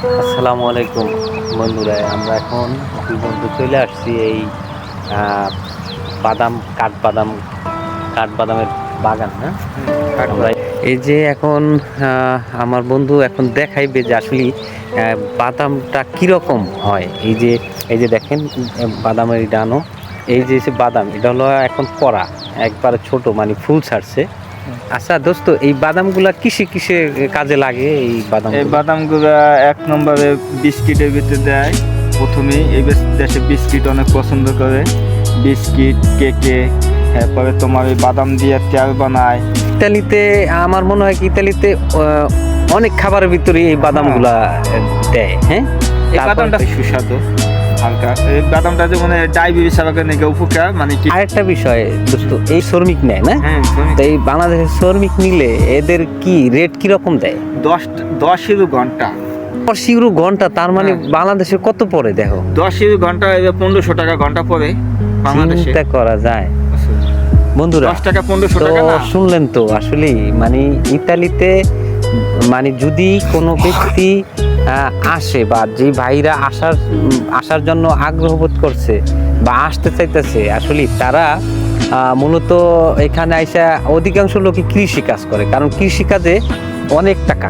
আসসালামু আলাইকুম বন্ধুরা, আমরা এখন দুই বন্ধু চলে আসছি এই আহ, কাঠবাদামের বাগান। হ্যাঁ, আমরা এই যে এখন আমার বন্ধু এখন দেখাইবে যে আসলে বাদামটা কিরকম হয়। এই যে দেখেন, বাদামের ডানো, এই যে বাদাম, এটা হলো এখন করা একবারে ছোট, মানে ফুল ছাড়ছে। আচ্ছা দোস্ত, এই বাদামগুলা কিসে কিসে কাজে লাগে? এই বাদামগুলা এক নম্বরে বিস্কিটের ভিতরে দেয়। প্রথমেই এই দেশে বিস্কিট অনেক পছন্দ করে, বিস্কিট, কেকে। তারপরে তোমার এই বাদাম দিয়ে তেল বানায়। ইতালিতে আমার মনে হয় কি ইতালিতে অনেক খাবারের ভিতরে এই বাদামগুলা দেয়। হ্যাঁ, এই বাদামটা সুস্বাদু হালকা। এই বাদামটা যেমন ডায়াবেটিস নাকি উপকার, মানে কি। আরেকটা বিষয় দোস্ত, এই শ্রমিক নেয় না? হ্যাঁ, তো এই বাংলাদেশের শ্রমিক নিলে এদের কি রেট কিরকম দেয়? 10 ঘন্টা। 10 ঘন্টা, তার মানে বাংলাদেশে কত পড়ে দেখো? 10 ঘন্টা 1500 টাকা ঘন্টা পড়ে বাংলাদেশে। চিন্তা করা যায় বন্ধুরা। 10 টাকা 1500 তো টাকা না। শুনলেন তো, আসলে মানে ইতালিতে মানে যদি কোনো ব্যক্তি আসে, বা যে ভাইরা আসার জন্য আগ্রহ বোধ করছে বা আসতে চাইতেছে, আসলে তারা মূলত এখানে আইসা অধিকাংশ লোকই কৃষি কাজ করে, কারণ কৃষিকাজে অনেক টাকা।